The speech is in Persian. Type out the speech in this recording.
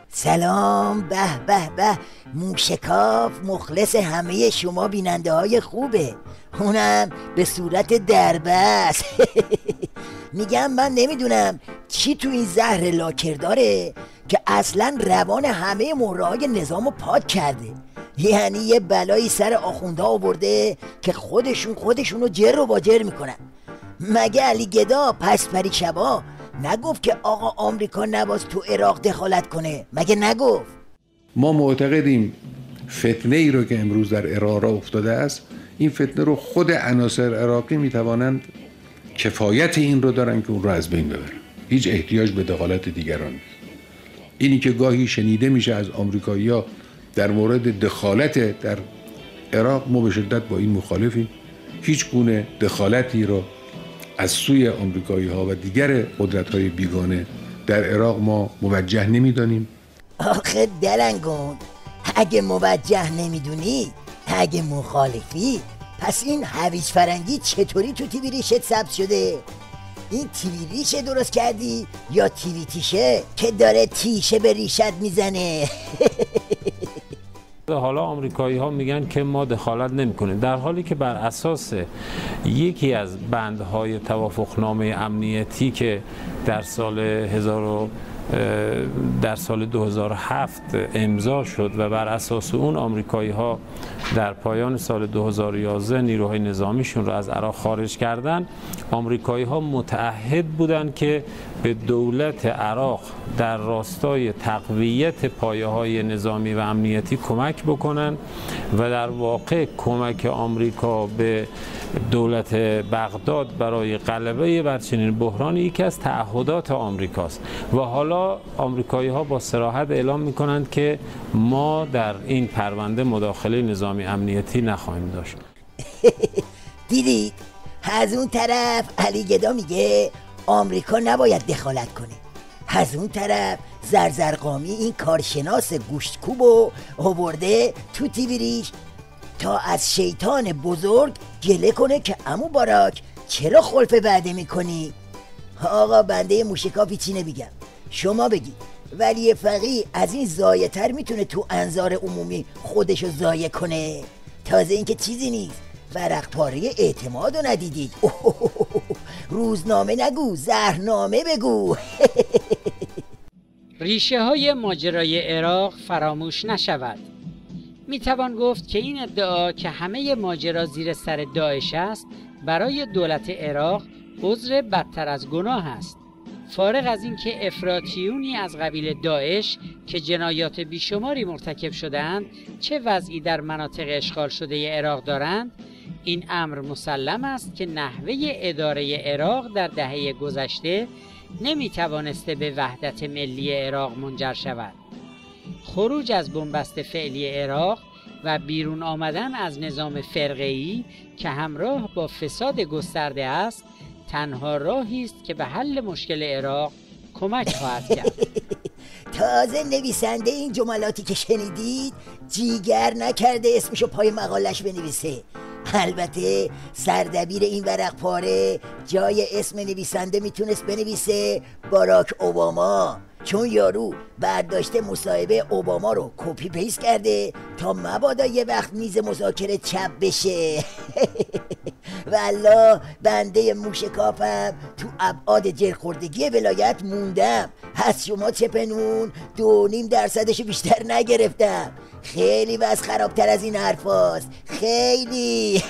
سلام، به به به، موشکاف مخلص همه شما بیننده های خوبه، اونم به صورت دربست. میگم من نمیدونم چی تو این زهر لاکر داره که اصلا روان همه مهره‌های نظامو پاک کرده. یعنی یه بلایی سر آخونده آورده که خودشونو جر و باجر میکنن. مگه علی گدا پس پری شبا نگفت که آقا آمریکا نباز تو عراق دخالت کنه؟ مگه نگفت؟ ما معتقدیم فتنه ای رو که امروز در عراق افتاده است، این فتنه رو خود عناصر عراقی میتوانند کفایت این رو دارن که اون رو از بین ببرن. هیچ احتیاج به دخالت دیگران نیست. اینی که گاهی شنیده میشه از آمریکایی‌ها در مورد دخالت در عراق، ما به شدت با این مخالفیم. هیچ گونه دخالتی رو از سوی آمریکایی‌ها و دیگر قدرت‌های بیگانه در عراق ما موجه نمی‌دانیم. آخه دلنگون، اگه موجه نمیدونی، اگه مخالفی، پس این هویج فرنگی چطوری تو تیوی ریشت ثبت شده؟ این تیوی ریشه درست کردی یا تیوی تیشه که داره تیشه به ریشت میزنه؟ حالا آمریکایی ها میگن که ما دخالت نمی کنیم، در حالی که بر اساس یکی از بندهای توافقنامه امنیتی که در سال 2007 امضا شد و بر اساس اون آمریکایی ها در پایان سال 2011 نیروهای نظامیشون رو از عراق خارج کردن. آمریکایی ها متعهد بودند که به دولت عراق در راستای تقویت پایه‌های نظامی و امنیتی کمک بکنن و در واقع کمک آمریکا به دولت بغداد برای غلبه بر چنین بحرانی یکی از تعهدات آمریکاست و حالا آمریکایی ها با صراحت اعلام میکنند که ما در این پرونده مداخله نظامی امنیتی نخواهیم داشت. دیدید؟ از اون طرف علی گدا میگه آمریکا نباید دخالت کنه، از اون طرف زرزرقامی این کارشناس گوشتکوبو آورده تو تیوی ریش تا از شیطان بزرگ گله کنه که عمو باراک چرا خلف وعده میکنی؟ آقا بنده موشکافی چی نمیگم، شما بگی. ولی فقیه از این ضایع تر میتونه تو انظار عمومی خودشو ضایع کنه؟ تازه اینکه چیزی نیست، ورق پاره اعتمادو ندیدید؟ روزنامه نگو، زهرنامه بگو. ریشه های ماجرای عراق فراموش نشود. میتوان گفت که این ادعا که همه ماجرا زیر سر داعش است برای دولت عراق عذر بدتر از گناه است. فارغ از اینکه افراطیونی از قبیل داعش که جنایات بیشماری مرتکب شدند چه وضعی در مناطق اشغال شده عراق دارند، این امر مسلم است که نحوه اداره عراق در دهه گذشته نمیتوانسته به وحدت ملی عراق منجر شود. خروج از بنبست فعلی عراق و بیرون آمدن از نظام فرقه‌ای که همراه با فساد گسترده است تنها راهی است که به حل مشکل عراق کمک خواهد کرد. تازه نویسنده این جملاتی که شنیدید جیگر نکرده اسمشو پای مقالش بنویسه. البته سردبیر این ورق پاره جای اسم نویسنده میتونست بنویسه باراک اوباما، چون یارو برداشته مصاحبه اوباما رو کپی پیست کرده تا مبادا یه وقت میز مذاکره چپ بشه. والله بنده موشکافم تو ابعاد جرخوردگی ولایت موندم، از شما چپنون 2.5% بیشتر نگرفتم. خیلی وضع خرابتر از این حرفاست، خیلی.